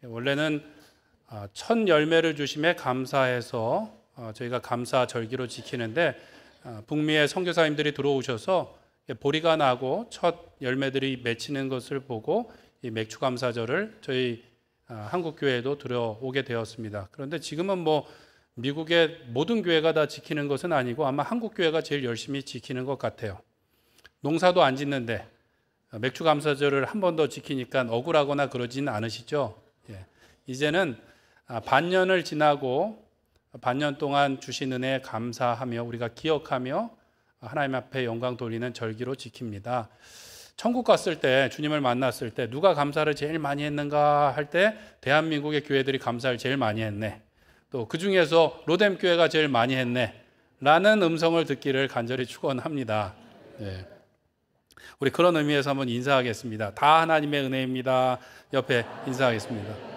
원래는 첫 열매를 주심에 감사해서 저희가 감사 절기로 지키는데 북미의 선교사님들이 들어오셔서 보리가 나고 첫 열매들이 맺히는 것을 보고 이 맥주 감사절을 저희 한국 교회에도 들어오게 되었습니다. 그런데 지금은 뭐 미국의 모든 교회가 다 지키는 것은 아니고 아마 한국 교회가 제일 열심히 지키는 것 같아요. 농사도 안 짓는데 맥주 감사절을 한 번 더 지키니까 억울하거나 그러진 않으시죠? 이제는 반년을 지나고 반년 동안 주신 은혜에 감사하며 우리가 기억하며 하나님 앞에 영광 돌리는 절기로 지킵니다. 천국 갔을 때 주님을 만났을 때 누가 감사를 제일 많이 했는가 할 때 대한민국의 교회들이 감사를 제일 많이 했네. 또 그중에서 로뎀 교회가 제일 많이 했네. 라는 음성을 듣기를 간절히 축원합니다. 우리 그런 의미에서 한번 인사하겠습니다. 다 하나님의 은혜입니다. 옆에 인사하겠습니다.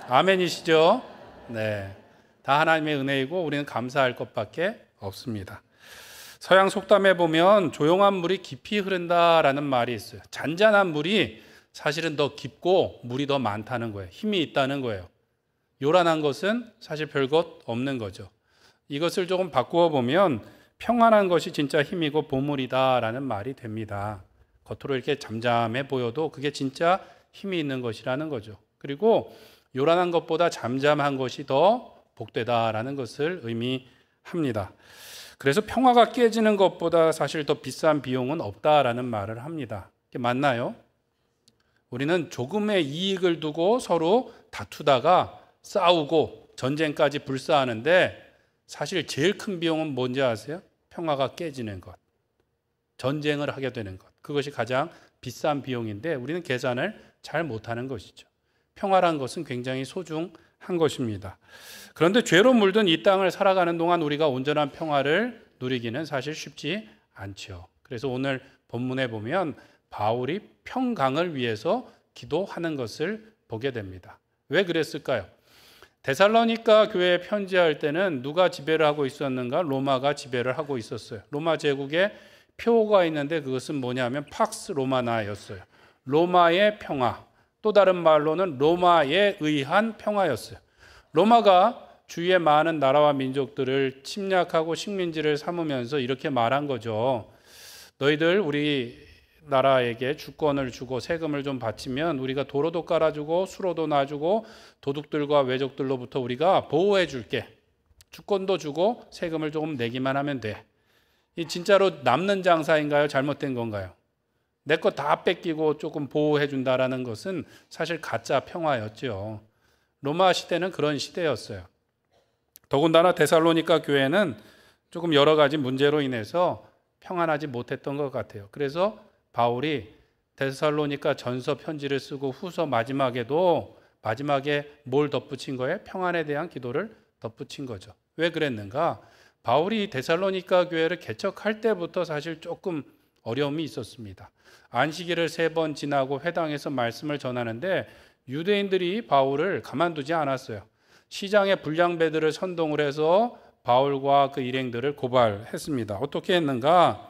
아멘이시죠? 네. 다 하나님의 은혜이고 우리는 감사할 것밖에 없습니다. 서양 속담에 보면 조용한 물이 깊이 흐른다라는 말이 있어요. 잔잔한 물이 사실은 더 깊고 물이 더 많다는 거예요. 힘이 있다는 거예요. 요란한 것은 사실 별것 없는 거죠. 이것을 조금 바꾸어 보면 평안한 것이 진짜 힘이고 보물이다라는 말이 됩니다. 겉으로 이렇게 잠잠해 보여도 그게 진짜 힘이 있는 것이라는 거죠. 그리고 요란한 것보다 잠잠한 것이 더 복되다라는 것을 의미합니다. 그래서 평화가 깨지는 것보다 사실 더 비싼 비용은 없다라는 말을 합니다. 맞나요? 우리는 조금의 이익을 두고 서로 다투다가 싸우고 전쟁까지 불사하는데 사실 제일 큰 비용은 뭔지 아세요? 평화가 깨지는 것, 전쟁을 하게 되는 것. 그것이 가장 비싼 비용인데 우리는 계산을 잘 못하는 것이죠. 평화란 것은 굉장히 소중한 것입니다. 그런데 죄로 물든 이 땅을 살아가는 동안 우리가 온전한 평화를 누리기는 사실 쉽지 않죠. 그래서 오늘 본문에 보면 바울이 평강을 위해서 기도하는 것을 보게 됩니다. 왜 그랬을까요? 데살로니가 교회에 편지할 때는 누가 지배를 하고 있었는가? 로마가 지배를 하고 있었어요. 로마 제국에 표가 있는데 그것은 뭐냐면 팍스 로마나였어요. 로마의 평화. 또 다른 말로는 로마에 의한 평화였어요. 로마가 주위의 많은 나라와 민족들을 침략하고 식민지를 삼으면서 이렇게 말한 거죠. 너희들 우리 나라에게 주권을 주고 세금을 좀 바치면 우리가 도로도 깔아주고 수로도 놔주고 도둑들과 외적들로부터 우리가 보호해 줄게. 주권도 주고 세금을 조금 내기만 하면 돼. 이 진짜로 남는 장사인가요? 잘못된 건가요? 내 거 다 뺏기고 조금 보호해 준다라는 것은 사실 가짜 평화였죠. 로마 시대는 그런 시대였어요. 더군다나 데살로니가 교회는 조금 여러 가지 문제로 인해서 평안하지 못했던 것 같아요. 그래서 바울이 데살로니가 전서 편지를 쓰고 후서 마지막에 뭘 덧붙인 거예요? 평안에 대한 기도를 덧붙인 거죠. 왜 그랬는가? 바울이 데살로니가 교회를 개척할 때부터 사실 조금 어려움이 있었습니다. 안식일을 3번 지나고 회당에서 말씀을 전하는데 유대인들이 바울을 가만두지 않았어요. 시장의 불량배들을 선동을 해서 바울과 그 일행들을 고발했습니다. 어떻게 했는가?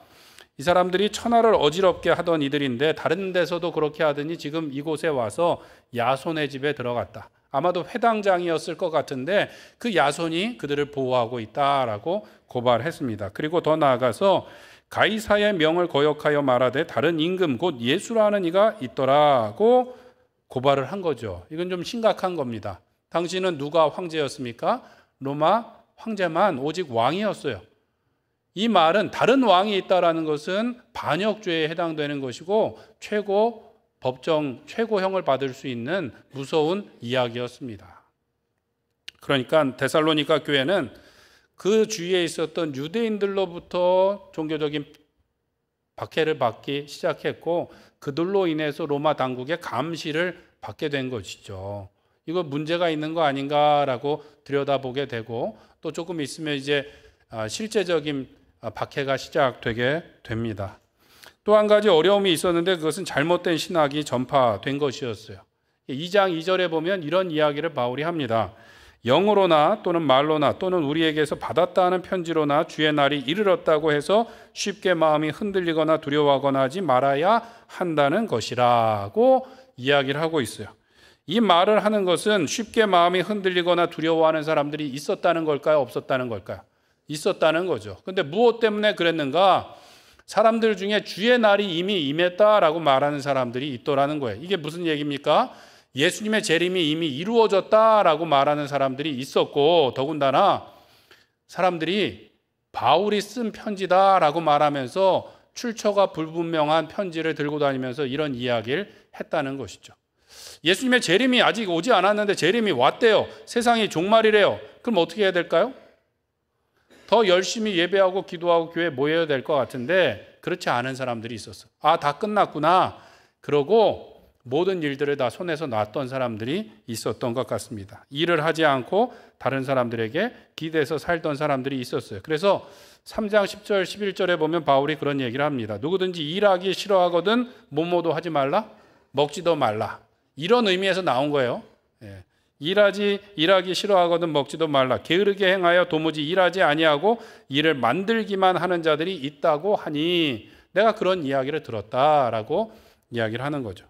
이 사람들이 천하를 어지럽게 하던 이들인데 다른 데서도 그렇게 하더니 지금 이곳에 와서 야손의 집에 들어갔다. 아마도 회당장이었을 것 같은데 그 야손이 그들을 보호하고 있다라고 고발했습니다. 그리고 더 나아가서 가이사의 명을 거역하여 말하되 다른 임금 곧 예수라는 이가 있더라고 고발을 한 거죠. 이건 좀 심각한 겁니다. 당신은 누가 황제였습니까? 로마 황제만 오직 왕이었어요. 이 말은 다른 왕이 있다라는 것은 반역죄에 해당되는 것이고 최고형을 받을 수 있는 무서운 이야기였습니다. 그러니까 데살로니가 교회는 그 주위에 있었던 유대인들로부터 종교적인 박해를 받기 시작했고 그들로 인해서 로마 당국의 감시를 받게 된 것이죠. 이거 문제가 있는 거 아닌가라고 들여다보게 되고 또 조금 있으면 이제 실제적인 박해가 시작되게 됩니다. 또 한 가지 어려움이 있었는데 그것은 잘못된 신학이 전파된 것이었어요. 2장 2절에 보면 이런 이야기를 바울이 합니다. 영으로나 또는 말로나 또는 우리에게서 받았다 하는 편지로나 주의 날이 이르렀다고 해서 쉽게 마음이 흔들리거나 두려워하거나 하지 말아야 한다는 것이라고 이야기를 하고 있어요. 이 말을 하는 것은 쉽게 마음이 흔들리거나 두려워하는 사람들이 있었다는 걸까요? 없었다는 걸까요? 있었다는 거죠. 근데 무엇 때문에 그랬는가? 사람들 중에 주의 날이 이미 임했다라고 말하는 사람들이 있더라는 거예요. 이게 무슨 얘기입니까? 예수님의 재림이 이미 이루어졌다라고 말하는 사람들이 있었고, 더군다나 사람들이 바울이 쓴 편지다라고 말하면서 출처가 불분명한 편지를 들고 다니면서 이런 이야기를 했다는 것이죠. 예수님의 재림이 아직 오지 않았는데 재림이 왔대요. 세상이 종말이래요. 그럼 어떻게 해야 될까요? 더 열심히 예배하고 기도하고 교회에 모여야 될 것 같은데 그렇지 않은 사람들이 있었어. 아, 다 끝났구나. 그러고 모든 일들을 다 손에서 놨던 사람들이 있었던 것 같습니다. 일을 하지 않고 다른 사람들에게 기대서 살던 사람들이 있었어요. 그래서 3장 10절 11절에 보면 바울이 그런 얘기를 합니다. 누구든지 일하기 싫어하거든 뭐뭐도 하지 말라, 먹지도 말라. 이런 의미에서 나온 거예요. 일하기 싫어하거든 먹지도 말라. 게으르게 행하여 도무지 일하지 아니하고 일을 만들기만 하는 자들이 있다고 하니 내가 그런 이야기를 들었다라고 이야기를 하는 거죠.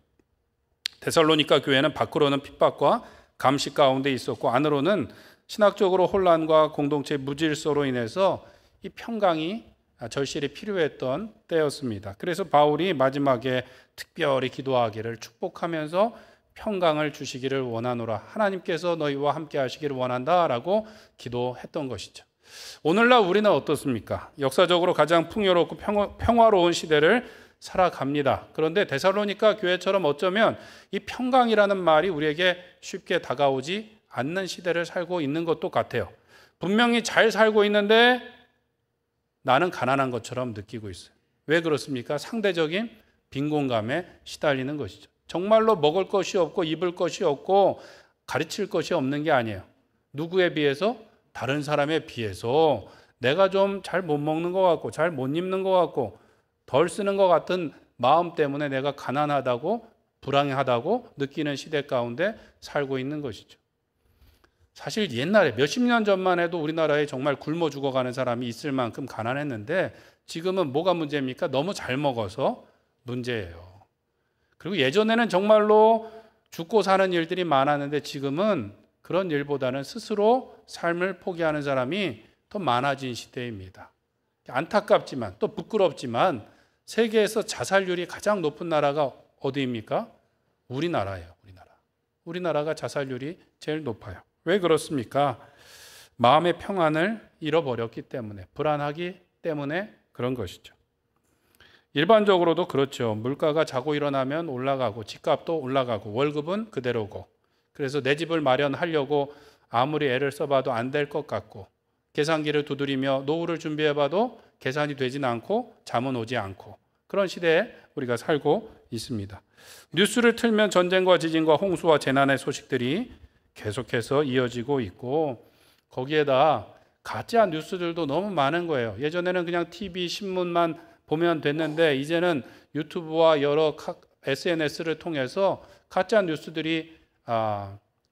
데살로니가 교회는 밖으로는 핍박과 감시 가운데 있었고 안으로는 신학적으로 혼란과 공동체 무질서로 인해서 이 평강이 절실히 필요했던 때였습니다. 그래서 바울이 마지막에 특별히 기도하기를 축복하면서 평강을 주시기를 원하노라. 하나님께서 너희와 함께 하시기를 원한다라고 기도했던 것이죠. 오늘날 우리는 어떻습니까? 역사적으로 가장 풍요롭고 평화로운 시대를 살아갑니다. 그런데 데살로니가 교회처럼 어쩌면 이 평강이라는 말이 우리에게 쉽게 다가오지 않는 시대를 살고 있는 것도 같아요. 분명히 잘 살고 있는데 나는 가난한 것처럼 느끼고 있어요. 왜 그렇습니까? 상대적인 빈곤감에 시달리는 것이죠. 정말로 먹을 것이 없고 입을 것이 없고 가르칠 것이 없는 게 아니에요. 누구에 비해서? 다른 사람에 비해서 내가 좀 잘 못 먹는 것 같고 잘 못 입는 것 같고 덜 쓰는 것 같은 마음 때문에 내가 가난하다고 불행하다고 느끼는 시대 가운데 살고 있는 것이죠. 사실 옛날에 몇십 년 전만 해도 우리나라에 정말 굶어 죽어가는 사람이 있을 만큼 가난했는데 지금은 뭐가 문제입니까? 너무 잘 먹어서 문제예요. 그리고 예전에는 정말로 죽고 사는 일들이 많았는데 지금은 그런 일보다는 스스로 삶을 포기하는 사람이 더 많아진 시대입니다. 안타깝지만 또 부끄럽지만 세계에서 자살률이 가장 높은 나라가 어디입니까? 우리나라예요. 우리나라가 자살률이 제일 높아요. 왜 그렇습니까? 마음의 평안을 잃어버렸기 때문에, 불안하기 때문에 그런 것이죠. 일반적으로도 그렇죠. 물가가 자고 일어나면 올라가고 집값도 올라가고 월급은 그대로고 그래서 내 집을 마련하려고 아무리 애를 써봐도 안 될 것 같고 계산기를 두드리며 노후를 준비해봐도 계산이 되진 않고 잠은 오지 않고 그런 시대에 우리가 살고 있습니다. 뉴스를 틀면 전쟁과 지진과 홍수와 재난의 소식들이 계속해서 이어지고 있고 거기에다 가짜 뉴스들도 너무 많은 거예요. 예전에는 그냥 TV, 신문만 보면 됐는데 이제는 유튜브와 여러 SNS를 통해서 가짜 뉴스들이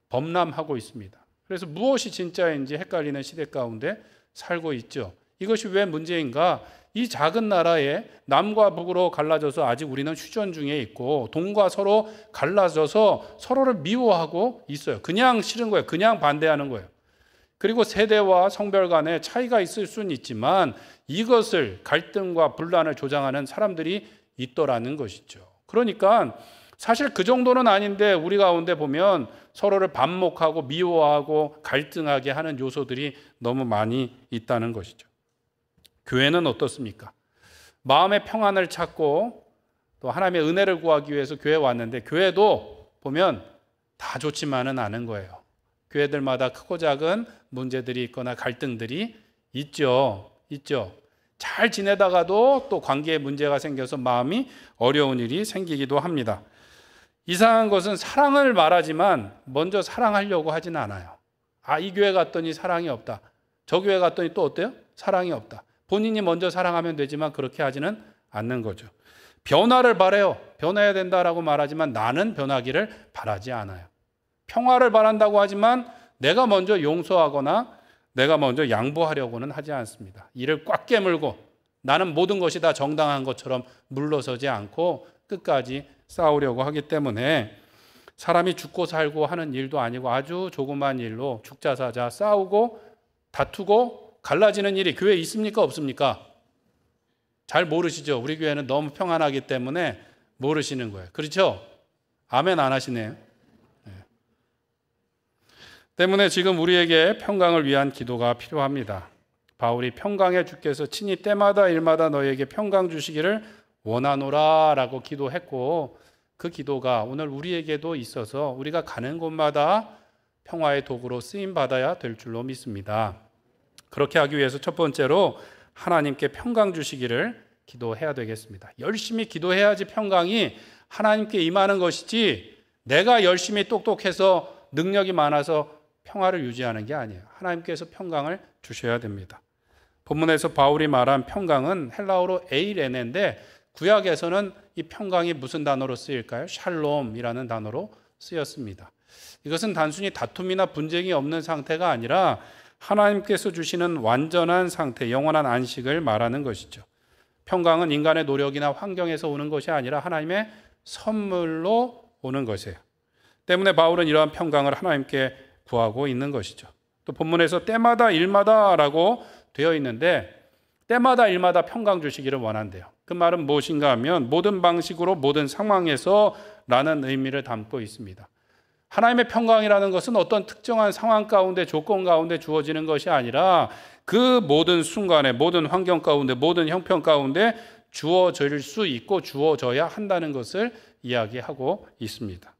범람하고 있습니다. 그래서 무엇이 진짜인지 헷갈리는 시대 가운데 살고 있죠. 이것이 왜 문제인가? 이 작은 나라에 남과 북으로 갈라져서 아직 우리는 휴전 중에 있고 동과 서로 갈라져서 서로를 미워하고 있어요. 그냥 싫은 거예요. 그냥 반대하는 거예요. 그리고 세대와 성별 간에 차이가 있을 수는 있지만 이것을 갈등과 분란을 조장하는 사람들이 있더라는 것이죠. 그러니까 사실 그 정도는 아닌데 우리 가운데 보면 서로를 반목하고 미워하고 갈등하게 하는 요소들이 너무 많이 있다는 것이죠. 교회는 어떻습니까? 마음의 평안을 찾고 또 하나님의 은혜를 구하기 위해서 교회에 왔는데 교회도 보면 다 좋지만은 않은 거예요. 교회들마다 크고 작은 문제들이 있거나 갈등들이 있죠. 잘 지내다가도 또 관계에 문제가 생겨서 마음이 어려운 일이 생기기도 합니다. 이상한 것은 사랑을 말하지만 먼저 사랑하려고 하지는 않아요. 이 교회 갔더니 사랑이 없다. 저 교회 갔더니 또 어때요? 사랑이 없다. 본인이 먼저 사랑하면 되지만 그렇게 하지는 않는 거죠. 변화를 바라요. 변해야 된다라고 말하지만 나는 변하기를 바라지 않아요. 평화를 바란다고 하지만 내가 먼저 용서하거나 내가 먼저 양보하려고는 하지 않습니다. 이를 꽉 깨물고 나는 모든 것이 다 정당한 것처럼 물러서지 않고 끝까지 싸우려고 하기 때문에 사람이 죽고 살고 하는 일도 아니고 아주 조그만 일로 죽자 사자 싸우고 다투고 갈라지는 일이 교회에 있습니까? 없습니까? 잘 모르시죠? 우리 교회는 너무 평안하기 때문에 모르시는 거예요. 그렇죠? 아멘 안 하시네요. 네. 때문에 지금 우리에게 평강을 위한 기도가 필요합니다. 바울이 평강의 주께서 친히 때마다 일마다 너희에게 평강 주시기를 원하노라 라고 기도했고, 그 기도가 오늘 우리에게도 있어서 우리가 가는 곳마다 평화의 도구로 쓰임받아야 될 줄로 믿습니다. 그렇게 하기 위해서 첫 번째로 하나님께 평강 주시기를 기도해야 되겠습니다. 열심히 기도해야지 평강이 하나님께 임하는 것이지, 내가 열심히 똑똑해서 능력이 많아서 평화를 유지하는 게 아니에요. 하나님께서 평강을 주셔야 됩니다. 본문에서 바울이 말한 평강은 헬라어로 에이레네인데, 구약에서는 이 평강이 무슨 단어로 쓰일까요? 샬롬이라는 단어로 쓰였습니다. 이것은 단순히 다툼이나 분쟁이 없는 상태가 아니라 하나님께서 주시는 완전한 상태, 영원한 안식을 말하는 것이죠. 평강은 인간의 노력이나 환경에서 오는 것이 아니라 하나님의 선물로 오는 것이에요. 때문에 바울은 이러한 평강을 하나님께 구하고 있는 것이죠. 또 본문에서 때마다 일마다라고 되어 있는데, 때마다 일마다 평강 주시기를 원한대요. 그 말은 무엇인가 하면 모든 방식으로 모든 상황에서 라는 의미를 담고 있습니다. 하나님의 평강이라는 것은 어떤 특정한 상황 가운데, 조건 가운데 주어지는 것이 아니라 그 모든 순간에, 모든 환경 가운데, 모든 형편 가운데 주어질 수 있고 주어져야 한다는 것을 이야기하고 있습니다.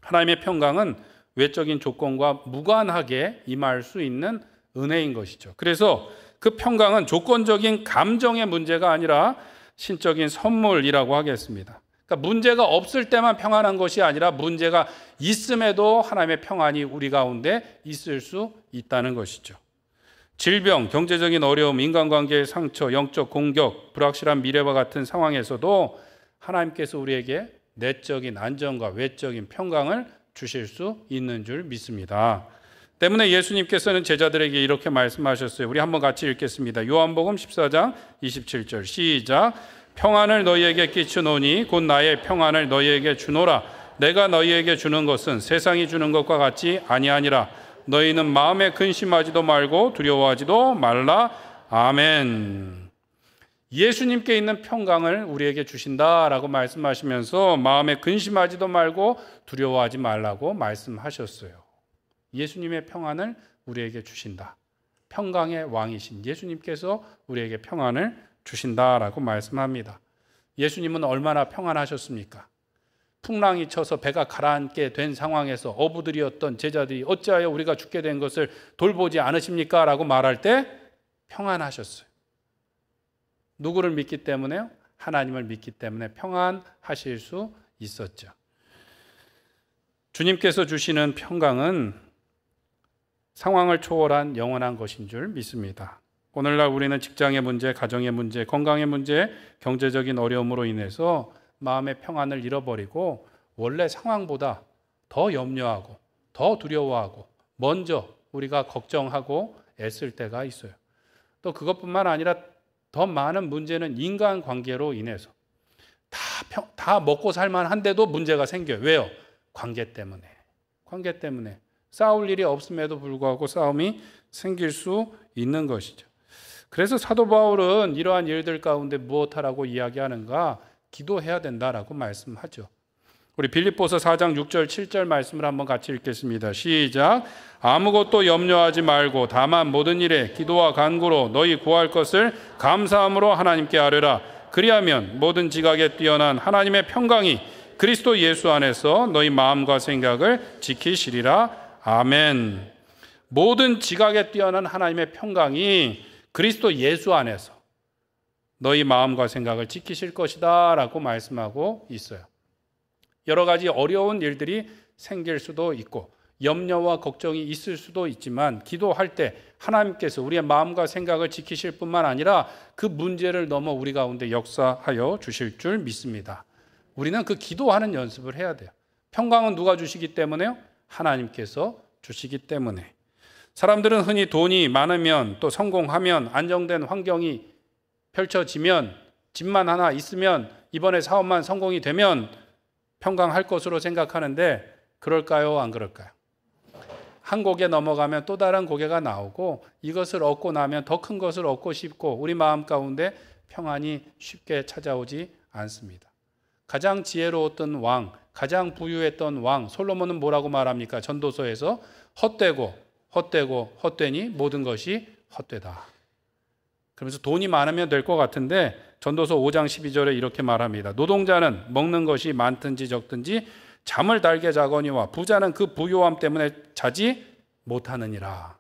하나님의 평강은 외적인 조건과 무관하게 임할 수 있는 은혜인 것이죠. 그래서 그 평강은 조건적인 감정의 문제가 아니라 신적인 선물이라고 하겠습니다. 그러니까 문제가 없을 때만 평안한 것이 아니라 문제가 있음에도 하나님의 평안이 우리 가운데 있을 수 있다는 것이죠. 질병, 경제적인 어려움, 인간관계의 상처, 영적 공격, 불확실한 미래와 같은 상황에서도 하나님께서 우리에게 내적인 안정과 외적인 평강을 주실 수 있는 줄 믿습니다. 때문에 예수님께서는 제자들에게 이렇게 말씀하셨어요. 우리 한번 같이 읽겠습니다. 요한복음 14장 27절 시작. 평안을 너희에게 끼치노니 곧 나의 평안을 너희에게 주노라. 내가 너희에게 주는 것은 세상이 주는 것과 같이 아니하니라. 너희는 마음에 근심하지도 말고 두려워하지도 말라. 아멘. 예수님께 있는 평강을 우리에게 주신다라고 말씀하시면서 마음에 근심하지도 말고 두려워하지 말라고 말씀하셨어요. 예수님의 평안을 우리에게 주신다. 평강의 왕이신 예수님께서 우리에게 평안을 주신다라고 말씀합니다. 예수님은 얼마나 평안하셨습니까? 풍랑이 쳐서 배가 가라앉게 된 상황에서 어부들이었던 제자들이 어찌하여 우리가 죽게 된 것을 돌보지 않으십니까? 라고 말할 때 평안하셨어요. 누구를 믿기 때문에요? 하나님을 믿기 때문에 평안하실 수 있었죠. 주님께서 주시는 평강은 상황을 초월한 영원한 것인 줄 믿습니다. 오늘날 우리는 직장의 문제, 가정의 문제, 건강의 문제, 경제적인 어려움으로 인해서 마음의 평안을 잃어버리고 원래 상황보다 더 염려하고 더 두려워하고 먼저 우리가 걱정하고 애쓸 때가 있어요. 또 그것뿐만 아니라 더 많은 문제는 인간관계로 인해서 다 먹고 살만한데도 문제가 생겨요. 왜요? 관계 때문에. 관계 때문에. 싸울 일이 없음에도 불구하고 싸움이 생길 수 있는 것이죠. 그래서 사도 바울은 이러한 일들 가운데 무엇하라고 이야기하는가? 기도해야 된다라고 말씀하죠. 우리 빌립보서 4장 6절 7절 말씀을 한번 같이 읽겠습니다. 시작. 아무것도 염려하지 말고 다만 모든 일에 기도와 간구로 너희 구할 것을 감사함으로 하나님께 아뢰라. 그리하면 모든 지각에 뛰어난 하나님의 평강이 그리스도 예수 안에서 너희 마음과 생각을 지키시리라. 아멘. 모든 지각에 뛰어난 하나님의 평강이 그리스도 예수 안에서 너희 마음과 생각을 지키실 것이다 라고 말씀하고 있어요. 여러 가지 어려운 일들이 생길 수도 있고 염려와 걱정이 있을 수도 있지만 기도할 때 하나님께서 우리의 마음과 생각을 지키실 뿐만 아니라 그 문제를 넘어 우리 가운데 역사하여 주실 줄 믿습니다. 우리는 그 기도하는 연습을 해야 돼요. 평강은 누가 주시기 때문에요? 하나님께서 주시기 때문에. 사람들은 흔히 돈이 많으면 또 성공하면 안정된 환경이 펼쳐지면 집만 하나 있으면 이번에 사업만 성공이 되면 평강할 것으로 생각하는데 그럴까요? 안 그럴까요? 한 고개 넘어가면 또 다른 고개가 나오고 이것을 얻고 나면 더 큰 것을 얻고 싶고 우리 마음 가운데 평안이 쉽게 찾아오지 않습니다. 가장 지혜로웠던 왕, 가장 부유했던 왕 솔로몬은 뭐라고 말합니까? 전도서에서 헛되니 모든 것이 헛되다. 그러면서 돈이 많으면 될 것 같은데 전도서 5장 12절에 이렇게 말합니다. 노동자는 먹는 것이 많든지 적든지 잠을 달게 자거니와 부자는 그 부요함 때문에 자지 못하느니라.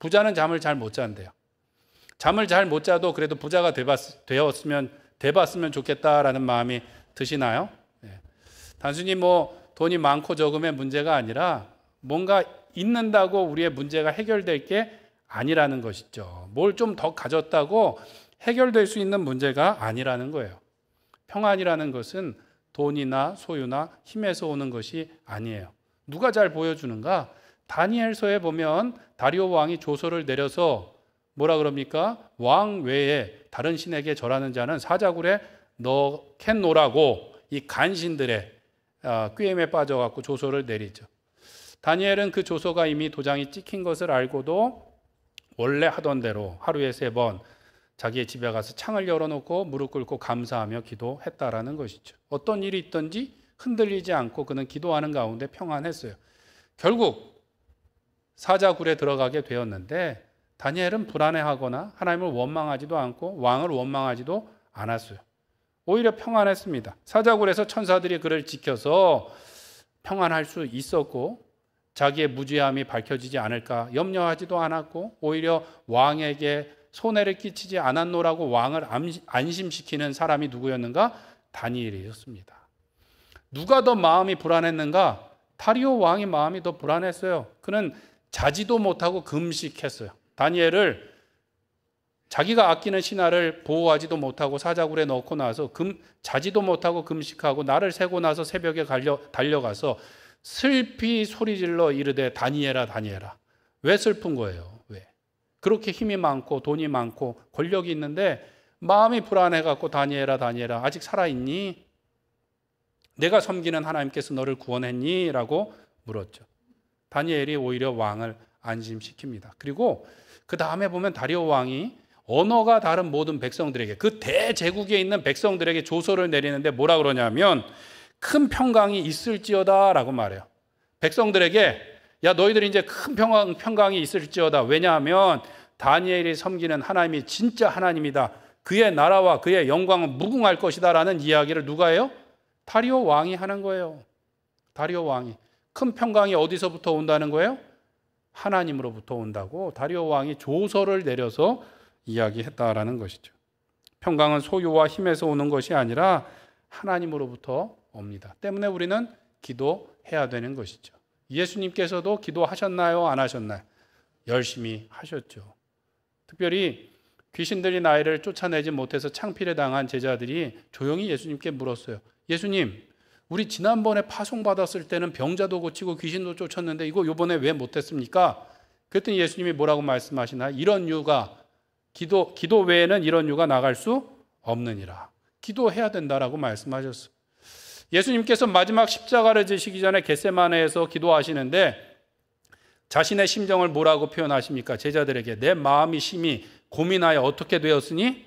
부자는 잠을 잘 못 잔대요. 잠을 잘 못 자도 그래도 부자가 돼봤으면 좋겠다라는 마음이 드시나요? 단순히 돈이 많고 적음의 문제가 아니라 뭔가 있는다고 우리의 문제가 해결될 게 아니라는 것이죠. 뭘 좀 더 가졌다고 해결될 수 있는 문제가 아니라는 거예요. 평안이라는 것은 돈이나 소유나 힘에서 오는 것이 아니에요. 누가 잘 보여주는가? 다니엘서에 보면 다리오 왕이 조서를 내려서 뭐라 그럽니까? 왕 외에 다른 신에게 절하는 자는 사자굴에 넣겠노라고 이 간신들의 꾀임에 빠져갖고 조서를 내리죠. 다니엘은 그 조서가 이미 도장이 찍힌 것을 알고도 원래 하던 대로 하루에 3번 자기의 집에 가서 창을 열어놓고 무릎 꿇고 감사하며 기도했다라는 것이죠. 어떤 일이 있든지 흔들리지 않고 그는 기도하는 가운데 평안했어요. 결국 사자굴에 들어가게 되었는데 다니엘은 불안해하거나 하나님을 원망하지도 않고 왕을 원망하지도 않았어요. 오히려 평안했습니다. 사자굴에서 천사들이 그를 지켜서 평안할 수 있었고 자기의 무죄함이 밝혀지지 않을까 염려하지도 않았고 오히려 왕에게 손해를 끼치지 않았노라고 왕을 안심시키는 사람이 누구였는가? 다니엘이었습니다. 누가 더 마음이 불안했는가? 다리오 왕의 마음이 더 불안했어요. 그는 자지도 못하고 금식했어요. 다니엘을 자기가 아끼는 신하를 보호하지도 못하고 사자굴에 넣고 나서 자지도 못하고 금식하고 날을 새고 나서 새벽에 달려가서 슬피 소리질러 이르되 다니엘아 다니엘아. 왜 슬픈 거예요? 왜? 그렇게 힘이 많고 돈이 많고 권력이 있는데 마음이 불안해갖고 다니엘아 다니엘아 아직 살아있니? 내가 섬기는 하나님께서 너를 구원했니? 라고 물었죠. 다니엘이 오히려 왕을 안심시킵니다. 그리고 그 다음에 보면 다리오 왕이 언어가 다른 모든 백성들에게 그 대제국에 있는 백성들에게 조서를 내리는데 뭐라 그러냐면 큰 평강이 있을지어다 라고 말해요. 백성들에게 야 너희들이 이제 큰 평강이 있을지어다. 왜냐하면 다니엘이 섬기는 하나님이 진짜 하나님이다. 그의 나라와 그의 영광은 무궁할 것이다 라는 이야기를 누가 해요? 다리오 왕이 하는 거예요. 다리오 왕이. 큰 평강이 어디서부터 온다는 거예요? 하나님으로부터 온다고 다리오 왕이 조서를 내려서 이야기했다라는 것이죠. 평강은 소유와 힘에서 오는 것이 아니라 하나님으로부터 옵니다. 때문에 우리는 기도해야 되는 것이죠. 예수님께서도 기도하셨나요? 안 하셨나요? 열심히 하셨죠. 특별히 귀신들이 나이를 쫓아내지 못해서 창피를 당한 제자들이 조용히 예수님께 물었어요. 예수님, 우리 지난번에 파송받았을 때는 병자도 고치고 귀신도 쫓았는데 이거 이번에 왜 못했습니까? 그랬더니 예수님이 뭐라고 말씀하시나요? 이런 이유가 기도 외에는 이런 이유가 나갈 수 없느니라. 기도해야 된다라고 말씀하셨어요. 예수님께서 마지막 십자가를 지시기 전에 겟세마네에서 기도하시는데 자신의 심정을 뭐라고 표현하십니까? 제자들에게 내 마음이 심히 고민하여 어떻게 되었으니?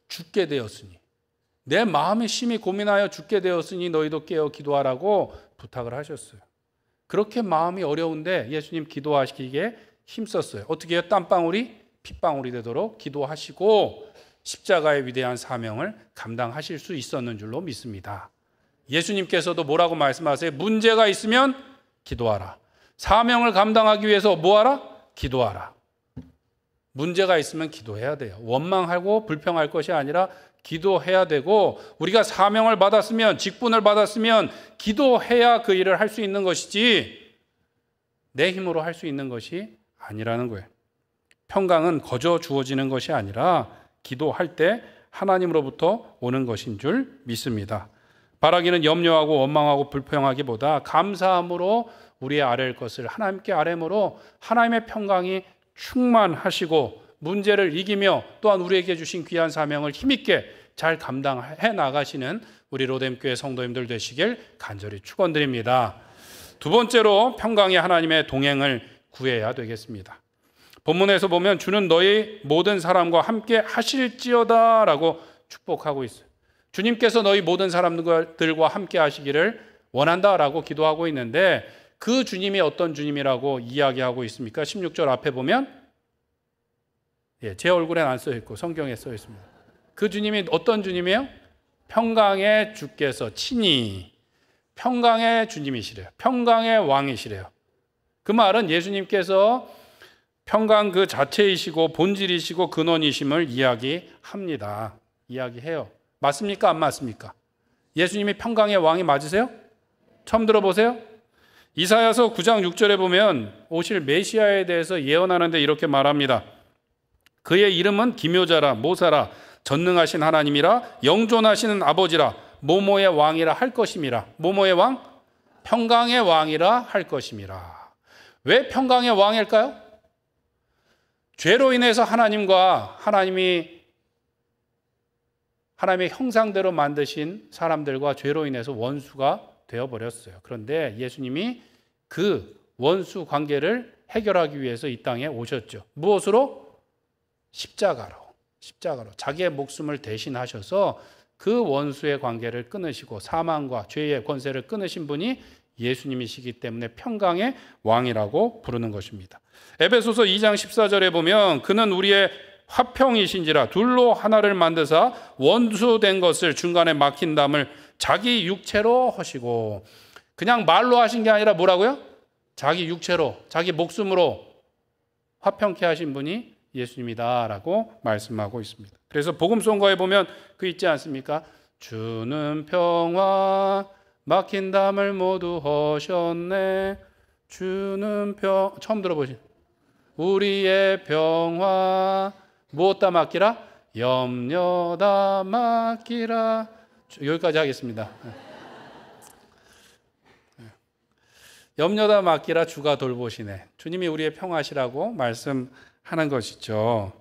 죽게 되었으니. 내 마음이 심히 고민하여 죽게 되었으니 너희도 깨어 기도하라고 부탁을 하셨어요. 그렇게 마음이 어려운데 예수님 기도하시기에 힘썼어요. 어떻게 해요? 땀방울이 핏방울이 되도록 기도하시고 십자가의 위대한 사명을 감당하실 수 있었는 줄로 믿습니다. 예수님께서도 뭐라고 말씀하세요? 문제가 있으면 기도하라. 사명을 감당하기 위해서 뭐하라? 기도하라. 문제가 있으면 기도해야 돼요. 원망하고 불평할 것이 아니라 기도해야 되고 우리가 사명을 받았으면 직분을 받았으면 기도해야 그 일을 할 수 있는 것이지 내 힘으로 할 수 있는 것이 아니라는 거예요. 평강은 거저 주어지는 것이 아니라 기도할 때 하나님으로부터 오는 것인 줄 믿습니다. 바라기는 염려하고 원망하고 불평하기보다 감사함으로 우리의 아뢰일 것을 하나님께 아뢰므로 하나님의 평강이 충만하시고 문제를 이기며 또한 우리에게 주신 귀한 사명을 힘있게 잘 감당해 나가시는 우리 로뎀교회 성도님들 되시길 간절히 축원드립니다. 두 번째로 평강의 하나님의 동행을 구해야 되겠습니다. 본문에서 보면 주는 너희 모든 사람과 함께 하실지어다 라고 축복하고 있어요. 주님께서 너희 모든 사람들과 함께 하시기를 원한다라고 기도하고 있는데 그 주님이 어떤 주님이라고 이야기하고 있습니까? 16절 앞에 보면 제 얼굴엔 안 써 있고 성경에 써 있습니다. 그 주님이 어떤 주님이에요? 평강의 주께서 친히 평강의 주님이시래요. 평강의 왕이시래요. 그 말은 예수님께서 평강 그 자체이시고 본질이시고 근원이심을 이야기합니다. 이야기해요. 맞습니까? 안 맞습니까? 예수님이 평강의 왕이 맞으세요? 처음 들어보세요? 이사야서 9장 6절에 보면 오실 메시아에 대해서 예언하는데 이렇게 말합니다. 그의 이름은 기묘자라 모사라 전능하신 하나님이라 영존하시는 아버지라 모모의 왕이라 할 것임이라. 모모의 왕? 평강의 왕이라 할 것임이라. 왜 평강의 왕일까요? 죄로 인해서 하나님의 형상대로 만드신 사람들과 죄로 인해서 원수가 되어버렸어요. 그런데 예수님이 그 원수 관계를 해결하기 위해서 이 땅에 오셨죠. 무엇으로? 십자가로 자기의 목숨을 대신하셔서 그 원수의 관계를 끊으시고 사망과 죄의 권세를 끊으신 분이 예수님이시기 때문에 평강의 왕이라고 부르는 것입니다. 에베소서 2장 14절에 보면 그는 우리의 화평이신지라 둘로 하나를 만드사 원수된 것을 중간에 막힌 담을 자기 육체로 하시고, 그냥 말로 하신 게 아니라 뭐라고요? 자기 육체로, 자기 목숨으로 화평케 하신 분이 예수님이다라고 말씀하고 있습니다. 그래서 복음송가에 보면 그 있지 않습니까? 주는 평화 막힌 담을 모두 하셨네. 주는 처음 들어보신 우리의 평화 무엇다 맡기라? 염려다 맡기라. 여기까지 하겠습니다. 염려다 맡기라 주가 돌보시네. 주님이 우리의 평화시라고 말씀하는 것이죠.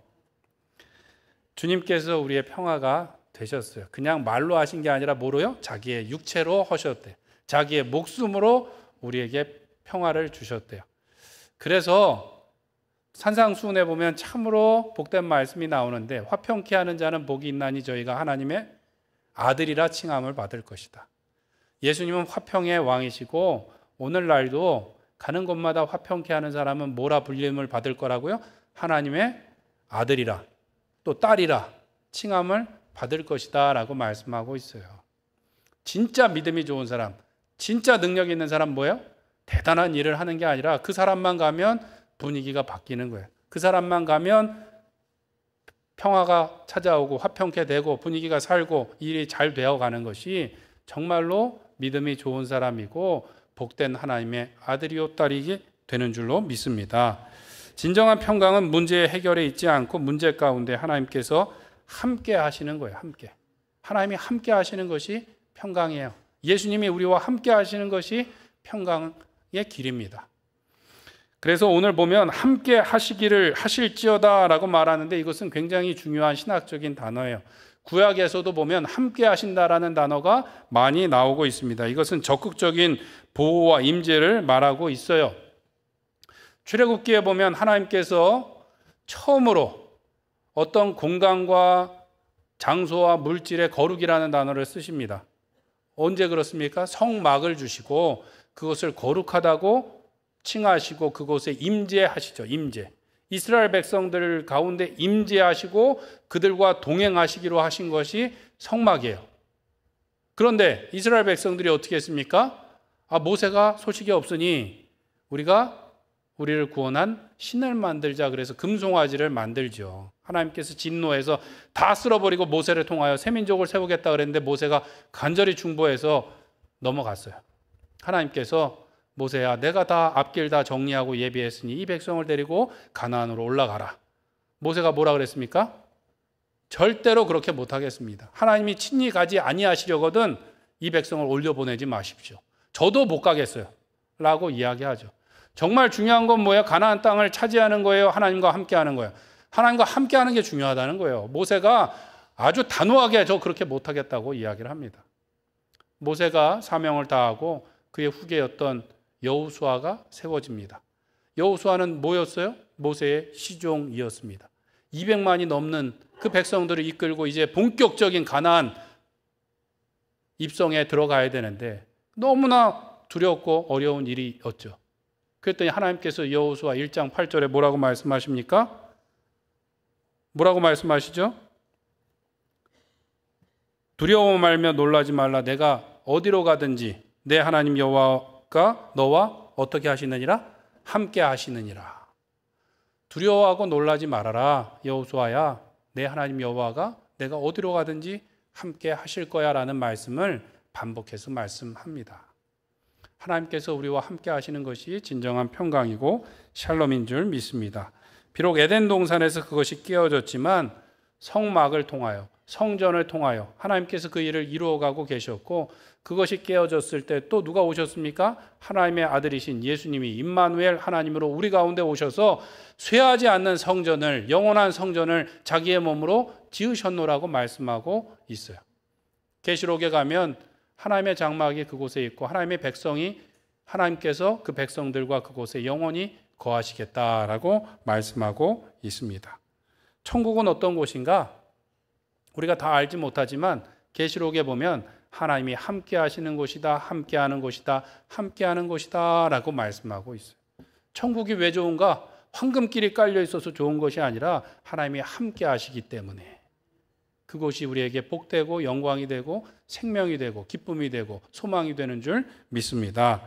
주님께서 우리의 평화가 되셨어요. 그냥 말로 하신 게 아니라 뭐로요? 자기의 육체로 하셨대요. 자기의 목숨으로 우리에게 평화를 주셨대요. 그래서 산상수훈에 보면 참으로 복된 말씀이 나오는데 화평케 하는 자는 복이 있나니 저희가 하나님의 아들이라 칭함을 받을 것이다. 예수님은 화평의 왕이시고 오늘날도 가는 곳마다 화평케 하는 사람은 뭐라 불림을 받을 거라고요? 하나님의 아들이라 또 딸이라 칭함을 받을 것이다 라고 말씀하고 있어요. 진짜 믿음이 좋은 사람, 진짜 능력 있는 사람 뭐예요? 대단한 일을 하는 게 아니라 그 사람만 가면 분위기가 바뀌는 거예요. 그 사람만 가면 평화가 찾아오고 화평케 되고 분위기가 살고 일이 잘 되어가는 것이 정말로 믿음이 좋은 사람이고 복된 하나님의 아들이요 딸이 되는 줄로 믿습니다. 진정한 평강은 문제의 해결에 있지 않고 문제 가운데 하나님께서 함께 하시는 거예요. 함께. 하나님이 함께 하시는 것이 평강이에요. 예수님이 우리와 함께 하시는 것이 평강의 길입니다. 그래서 오늘 보면 함께 하시기를 하실지어다 라고 말하는데 이것은 굉장히 중요한 신학적인 단어예요. 구약에서도 보면 함께 하신다라는 단어가 많이 나오고 있습니다. 이것은 적극적인 보호와 임재를 말하고 있어요. 출애굽기에 보면 하나님께서 처음으로 어떤 공간과 장소와 물질의 거룩이라는 단어를 쓰십니다. 언제 그렇습니까? 성막을 주시고 그것을 거룩하다고 칭하시고 그곳에 임재하시죠. 임재. 이스라엘 백성들 가운데 임재하시고 그들과 동행하시기로 하신 것이 성막이에요. 그런데 이스라엘 백성들이 어떻게 했습니까? 모세가 소식이 없으니 우리를 구원한 신을 만들자. 그래서 금송아지를 만들죠. 하나님께서 진노해서 다 쓸어버리고 모세를 통하여 새민족을 세우겠다 그랬는데 모세가 간절히 중보해서 넘어갔어요. 하나님께서 모세야, 내가 다 앞길 다 정리하고 예비했으니 이 백성을 데리고 가나안으로 올라가라. 모세가 뭐라 그랬습니까? 절대로 그렇게 못하겠습니다. 하나님이 친히 가지 아니하시려거든 이 백성을 올려보내지 마십시오. 저도 못 가겠어요 라고 이야기하죠. 정말 중요한 건 뭐예요? 가나안 땅을 차지하는 거예요? 하나님과 함께하는 거예요? 하나님과 함께하는 게 중요하다는 거예요. 모세가 아주 단호하게 저 그렇게 못하겠다고 이야기를 합니다. 모세가 사명을 다하고 그의 후계였던 여호수아가 세워집니다. 여호수아는 뭐였어요? 모세의 시종이었습니다. 200만이 넘는 그 백성들을 이끌고 이제 본격적인 가나안 입성에 들어가야 되는데 너무나 두렵고 어려운 일이었죠. 그랬더니 하나님께서 여호수아 1장 8절에 뭐라고 말씀하십니까? 뭐라고 말씀하시죠? 두려워 말며 놀라지 말라. 내가 어디로 가든지 내 하나님 여호와가 너와 어떻게 하시느니라? 함께 하시느니라. 두려워하고 놀라지 말아라. 여호수아야, 내 하나님 여호와가 내가 어디로 가든지 함께 하실 거야 라는 말씀을 반복해서 말씀합니다. 하나님께서 우리와 함께 하시는 것이 진정한 평강이고 샬롬인 줄 믿습니다. 비록 에덴 동산에서 그것이 깨어졌지만 성막을 통하여, 성전을 통하여 하나님께서 그 일을 이루어가고 계셨고, 그것이 깨어졌을 때 또 누가 오셨습니까? 하나님의 아들이신 예수님이 임마누엘 하나님으로 우리 가운데 오셔서 쇠하지 않는 성전을, 영원한 성전을 자기의 몸으로 지으셨노라고 말씀하고 있어요. 계시록에 가면 하나님의 장막이 그곳에 있고 하나님의 백성이, 하나님께서 그 백성들과 그곳에 영원히 거하시겠다라고 말씀하고 있습니다. 천국은 어떤 곳인가? 우리가 다 알지 못하지만 계시록에 보면 하나님이 함께 하시는 곳이다, 함께 하는 곳이다, 함께 하는 곳이다 라고 말씀하고 있어요. 천국이 왜 좋은가? 황금길이 깔려 있어서 좋은 것이 아니라 하나님이 함께 하시기 때문에 그것이 우리에게 복되고 영광이 되고 생명이 되고 기쁨이 되고 소망이 되는 줄 믿습니다.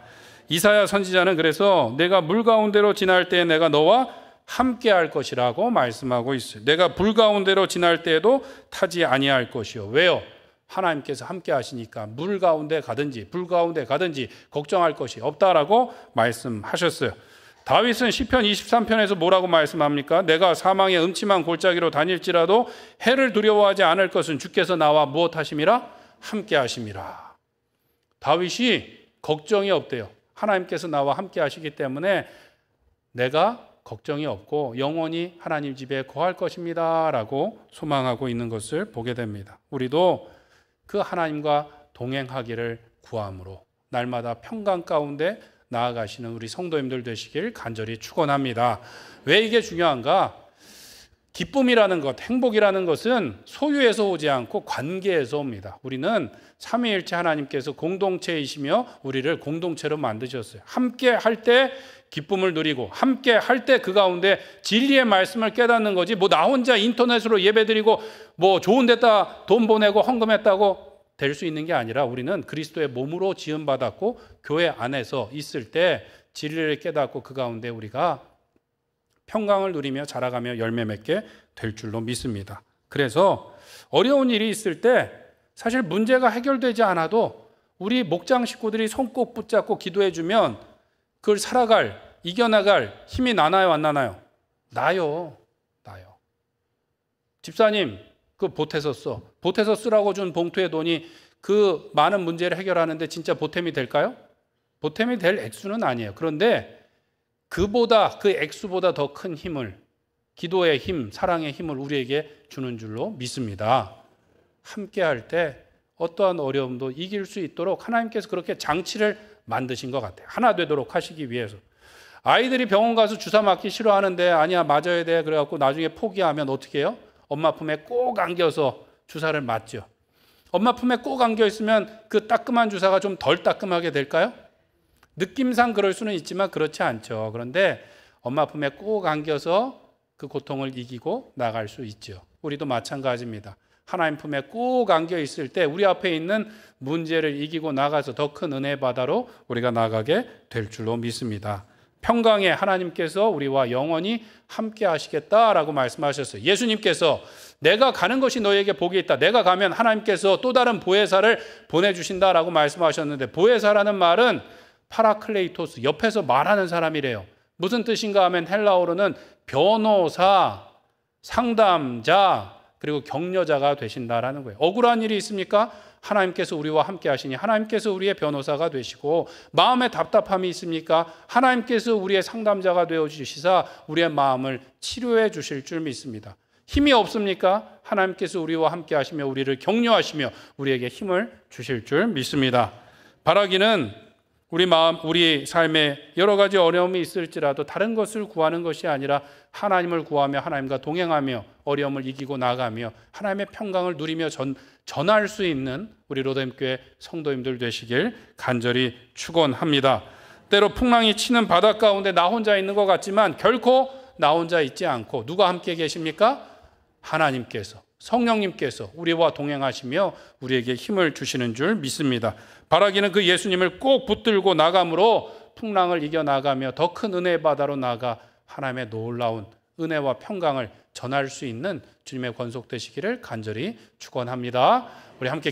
이사야 선지자는 그래서 내가 물 가운데로 지날 때 내가 너와 함께 할 것이라고 말씀하고 있어요. 내가 불 가운데로 지날 때에도 타지 아니할 것이요. 왜요? 하나님께서 함께 하시니까 물 가운데 가든지 불 가운데 가든지 걱정할 것이 없다라고 말씀하셨어요. 다윗은 시편 23편에서 뭐라고 말씀합니까? 내가 사망의 음침한 골짜기로 다닐지라도 해를 두려워하지 않을 것은 주께서 나와 무엇 하심이라? 함께 하심이라. 다윗이 걱정이 없대요. 하나님께서 나와 함께 하시기 때문에 내가 걱정이 없고 영원히 하나님 집에 거할 것입니다 라고 소망하고 있는 것을 보게 됩니다. 우리도 그 하나님과 동행하기를 구함으로 날마다 평강 가운데 나아가시는 우리 성도님들 되시길 간절히 축원합니다. 왜 이게 중요한가? 기쁨이라는 것, 행복이라는 것은 소유에서 오지 않고 관계에서 옵니다. 우리는 삼위일체 하나님께서 공동체이시며 우리를 공동체로 만드셨어요. 함께 할 때 기쁨을 누리고 함께 할 때 그 가운데 진리의 말씀을 깨닫는 거지, 뭐 나 혼자 인터넷으로 예배드리고 뭐 좋은 데다 돈 보내고 헌금했다고 될 수 있는 게 아니라 우리는 그리스도의 몸으로 지음받았고 교회 안에서 있을 때 진리를 깨닫고 그 가운데 우리가 평강을 누리며 자라가며 열매 맺게 될 줄로 믿습니다. 그래서 어려운 일이 있을 때 사실 문제가 해결되지 않아도 우리 목장 식구들이 손 꼭 붙잡고 기도해주면 그걸 살아갈, 이겨나갈 힘이 나나요, 안 나나요? 나요. 집사님, 그 보태서 써. 보태서 쓰라고 준 봉투의 돈이 그 많은 문제를 해결하는데 진짜 보탬이 될까요? 보탬이 될 액수는 아니에요. 그런데 그보다, 그 액수보다 더 큰 힘을, 기도의 힘, 사랑의 힘을 우리에게 주는 줄로 믿습니다. 함께 할 때 어떠한 어려움도 이길 수 있도록 하나님께서 그렇게 장치를 만드신 것 같아요. 하나 되도록 하시기 위해서. 아이들이 병원 가서 주사 맞기 싫어하는데 아니야 맞아야 돼 그래갖고 나중에 포기하면 어떻게 해요? 엄마 품에 꼭 안겨서 주사를 맞죠. 엄마 품에 꼭 안겨 있으면 그 따끔한 주사가 좀 덜 따끔하게 될까요? 느낌상 그럴 수는 있지만 그렇지 않죠. 그런데 엄마 품에 꼭 안겨서 그 고통을 이기고 나갈 수 있죠. 우리도 마찬가지입니다. 하나님 품에 꼭 안겨 있을 때 우리 앞에 있는 문제를 이기고 나가서 더 큰 은혜 바다로 우리가 나가게 될 줄로 믿습니다. 평강에 하나님께서 우리와 영원히 함께 하시겠다라고 말씀하셨어요. 예수님께서 내가 가는 것이 너에게 복이 있다. 내가 가면 하나님께서 또 다른 보혜사를 보내주신다라고 말씀하셨는데, 보혜사라는 말은 파라클레이토스, 옆에서 말하는 사람이래요. 무슨 뜻인가 하면 헬라어로는 변호사, 상담자, 그리고 격려자가 되신다라는 거예요. 억울한 일이 있습니까? 하나님께서 우리와 함께 하시니 하나님께서 우리의 변호사가 되시고, 마음에 답답함이 있습니까? 하나님께서 우리의 상담자가 되어 주시사 우리의 마음을 치료해 주실 줄 믿습니다. 힘이 없습니까? 하나님께서 우리와 함께 하시며 우리를 격려하시며 우리에게 힘을 주실 줄 믿습니다. 바라기는 우리 마음, 우리 삶에 여러 가지 어려움이 있을지라도 다른 것을 구하는 것이 아니라 하나님을 구하며 하나님과 동행하며 어려움을 이기고 나가며 하나님의 평강을 누리며 전할 수 있는 우리 로뎀교회 성도님들 되시길 간절히 축원합니다. 때로 풍랑이 치는 바다 가운데 나 혼자 있는 것 같지만 결코 나 혼자 있지 않고 누가 함께 계십니까? 하나님께서, 성령님께서 우리와 동행하시며 우리에게 힘을 주시는 줄 믿습니다. 바라기는 그 예수님을 꼭 붙들고 나감으로 풍랑을 이겨나가며 더 큰 은혜의 바다로 나가 하나님의 놀라운 은혜와 평강을 전할 수 있는 주님의 권속 되시기를 간절히 축원합니다. 우리 함께